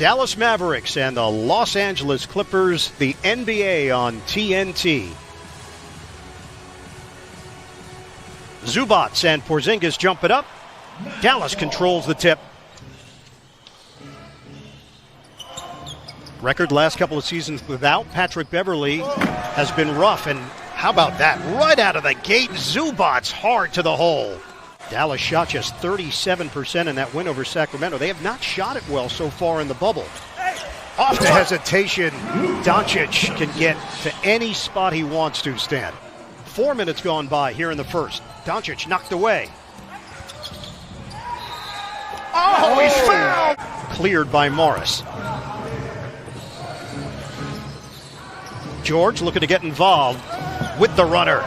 Dallas Mavericks and the Los Angeles Clippers, the NBA on TNT. Zubac and Porzingis jump it up. Dallas controls the tip. Record last couple of seasons without Patrick Beverley has been rough, and how about that? Right out of the gate, Zubac hard to the hole. Dallas shot just 37% in that win over Sacramento. They have not shot it well so far in the bubble. Off to hesitation. Doncic can get to any spot he wants to, Stan. 4 minutes gone by here in the first. Doncic knocked away. Oh, he's fouled! Cleared by Morris. George looking to get involved with the runner.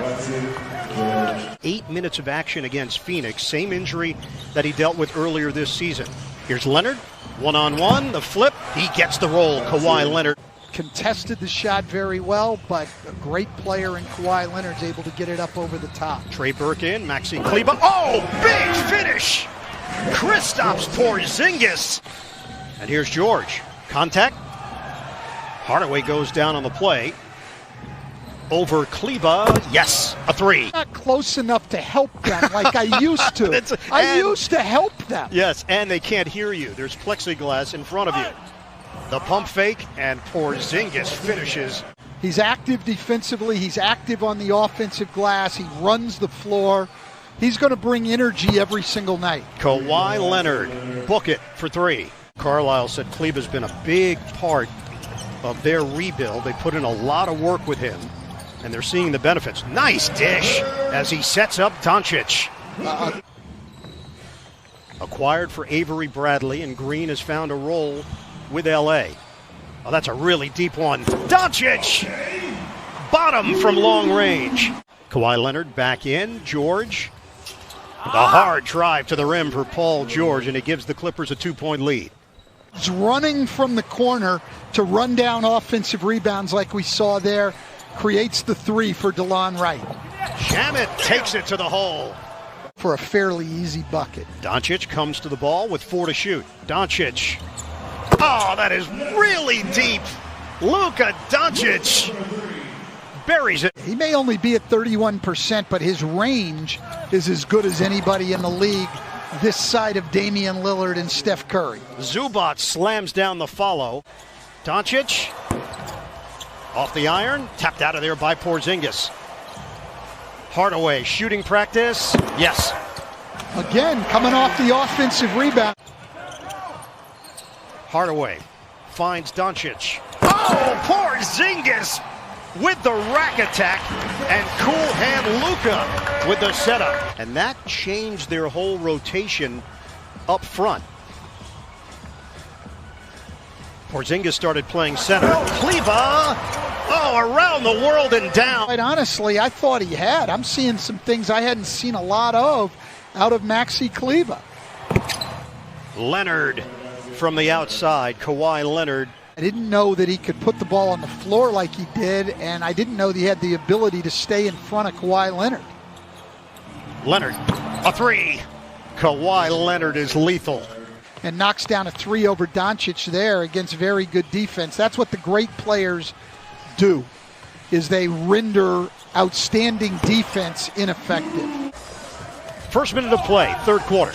8 minutes of action against Phoenix. Same injury that he dealt with earlier this season. Here's Leonard. One-on-one. The flip. He gets the roll. Kawhi Leonard. Contested the shot very well, but a great player in Kawhi Leonard's able to get it up over the top. Trey Burke in. Maxi Kleber. Oh, big finish. Kristaps Porzingis. And here's George. Contact. Hardaway goes down on the play. Over Kleber, yes, a three. Not close enough to help them like I used to. I used to help them. Yes, and they can't hear you. There's plexiglass in front of you. The pump fake, and Porzingis finishes. He's active defensively. He's active on the offensive glass. He runs the floor. He's going to bring energy every single night. Kawhi Leonard, book it for three. Carlisle said Kleber's been a big part of their rebuild. They put in a lot of work with him, and they're seeing the benefits. Nice dish as he sets up Doncic. Acquired for Avery Bradley, and Green has found a role with LA. Oh, that's a really deep one. Doncic! Bottom from long range. Kawhi Leonard back in. George. The hard drive to the rim for Paul George, and it gives the Clippers a 2-point lead. He's running from the corner to run down offensive rebounds like we saw there. Creates the three for DeLon Wright. Shamet takes it to the hole. For a fairly easy bucket. Doncic comes to the ball with 4 to shoot. Doncic. Oh, that is really deep. Luka Doncic buries it. He may only be at 31%, but his range is as good as anybody in the league this side of Damian Lillard and Steph Curry. Zubac slams down the follow. Doncic off the iron, tapped out of there by Porzingis. Hardaway, shooting practice. Yes. Again, coming off the offensive rebound. Hardaway finds Doncic. Oh, Porzingis with the rack attack, and cool hand Luka with the setup. And that changed their whole rotation up front. Porzingis started playing center. Kleber, around the world and down. Quite honestly, I thought he had. I'm seeing some things I hadn't seen a lot of out of Maxi Kleber. Leonard from the outside. Kawhi Leonard. I didn't know that he could put the ball on the floor like he did, and I didn't know that he had the ability to stay in front of Kawhi Leonard. Leonard, a three. Kawhi Leonard is lethal. And knocks down a three over Doncic there against very good defense. That's what the great players do, is they render outstanding defense ineffective. First minute of play, third quarter.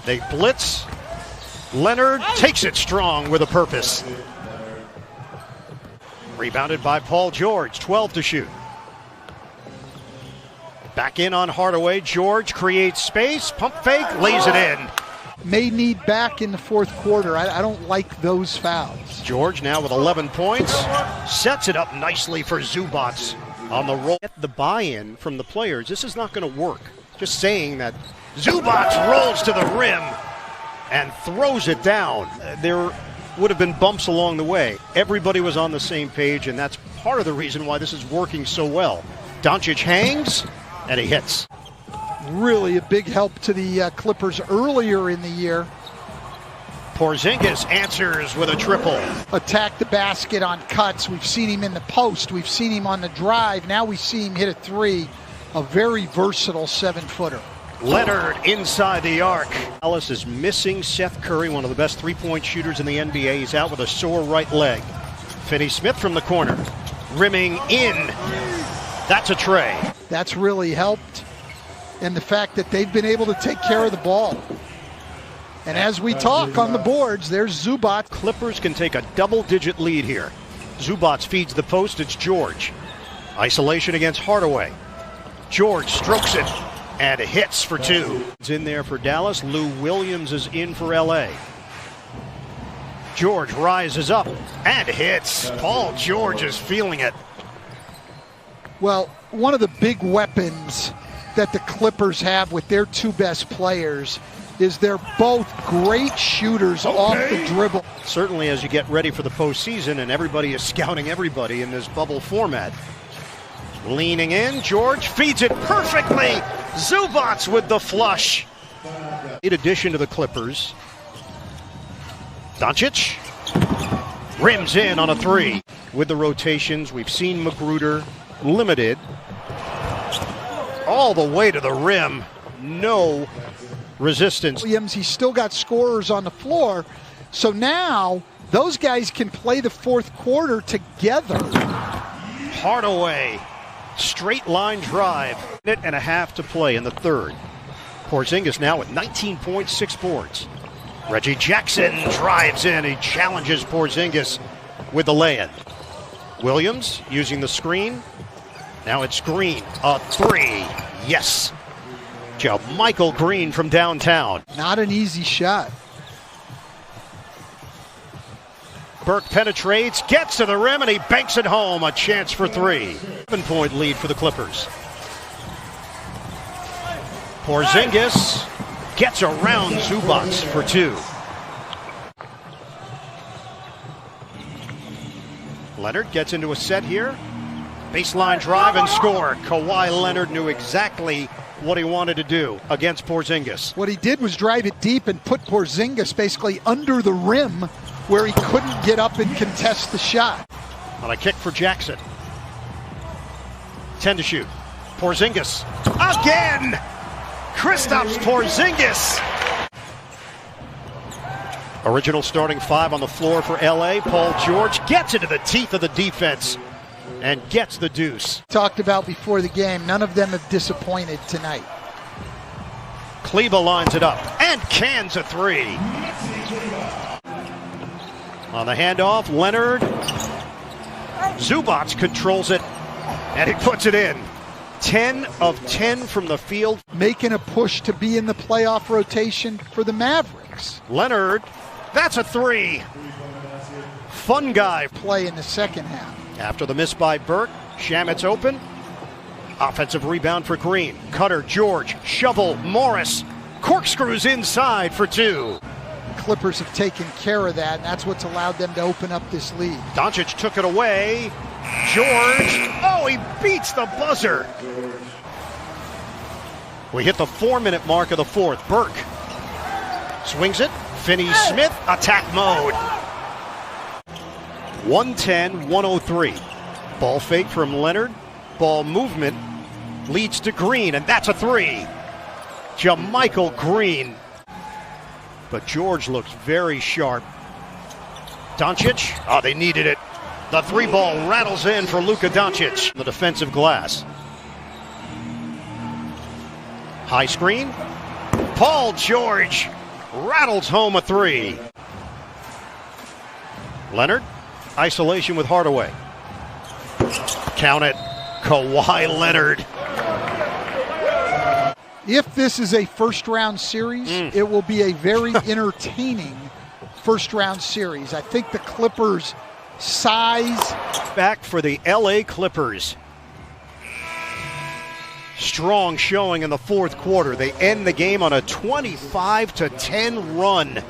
They blitz. Leonard takes it strong with a purpose. Rebounded by Paul George, 12 to shoot. Back in on Hardaway. George creates space, pump fake, lays it in. May need back in the fourth quarter. I don't like those fouls. George now with 11 points. Sets it up nicely for Zubac on the roll. Get the buy-in from the players. This is not going to work. Just saying that Zubac rolls to the rim and throws it down. There would have been bumps along the way. Everybody was on the same page, and that's part of the reason why this is working so well. Doncic hangs, and he hits. Really a big help to the Clippers earlier in the year. Porzingis answers with a triple. Attack the basket on cuts. We've seen him in the post. We've seen him on the drive. Now we see him hit a three. A very versatile 7-footer. Leonard inside the arc. Dallas is missing Seth Curry, one of the best three-point shooters in the NBA. He's out with a sore right leg. Finney-Smith from the corner. Rimming in. That's a tray. That's really helped. And the fact that they've been able to take care of the ball. And as we talk on the boards, there's Zubac. Clippers can take a double-digit lead here. Zubac feeds the post. It's George. Isolation against Hardaway. George strokes it and hits for two. It's in there for Dallas. Lou Williams is in for LA. George rises up and hits. Paul George is feeling it. Well, one of the big weapons that the Clippers have with their two best players is they're both great shooters off the dribble. Certainly as you get ready for the postseason and everybody is scouting everybody in this bubble format. Leaning in, George feeds it perfectly. Zubac with the flush. In addition to the Clippers, Doncic rims in on a three. With the rotations, we've seen Magruder limited. All the way to the rim. No resistance. Williams, he's still got scorers on the floor. So now those guys can play the fourth quarter together. Hardaway. Straight line drive. Minute and a half to play in the third. Porzingis now with 19.6 boards. Reggie Jackson drives in. He challenges Porzingis with the lay-in. Williams using the screen. Now it's Green. A three. Yes. Michael Green from downtown. Not an easy shot. Burke penetrates, gets to the rim, and he banks it home. A chance for three. 7-point lead for the Clippers. Porzingis gets around Zubac for two. Leonard gets into a set here. Baseline drive and score. Kawhi Leonard knew exactly what he wanted to do against Porzingis. What he did was drive it deep and put Porzingis basically under the rim where he couldn't get up and contest the shot. On a kick for Jackson. 10 to shoot. Porzingis again! Kristaps Porzingis! Original starting five on the floor for LA. Paul George gets into the teeth of the defense and gets the deuce. Talked about before the game, none of them have disappointed tonight. Kleba lines it up and cans a three. On the handoff, Leonard. Zubac controls it and he puts it in. 10 of 10 from the field. Making a push to be in the playoff rotation for the Mavericks. Leonard, that's a three. Fun guy. Play in the second half. After the miss by Burke, Shamit's open. Offensive rebound for Green. Cutter, George, shovel, Morris. Corkscrews inside for two. Clippers have taken care of that, and that's what's allowed them to open up this lead. Doncic took it away. George, oh, he beats the buzzer. We hit the 4-minute mark of the fourth. Burke swings it. Finney-Smith, attack mode. 110-103. Ball fake from Leonard. Ball movement leads to Green, and that's a three. Michael Green. But George looks very sharp. Doncic, oh, they needed it. The three ball rattles in for Luka Doncic. The defensive glass. High screen. Paul George rattles home a three. Leonard, isolation with Hardaway. Count it. Kawhi Leonard. If this is a first-round series, it will be a very entertaining first-round series. I think the Clippers' size. Back for the LA Clippers. Strong showing in the fourth quarter. They end the game on a 25-10 run.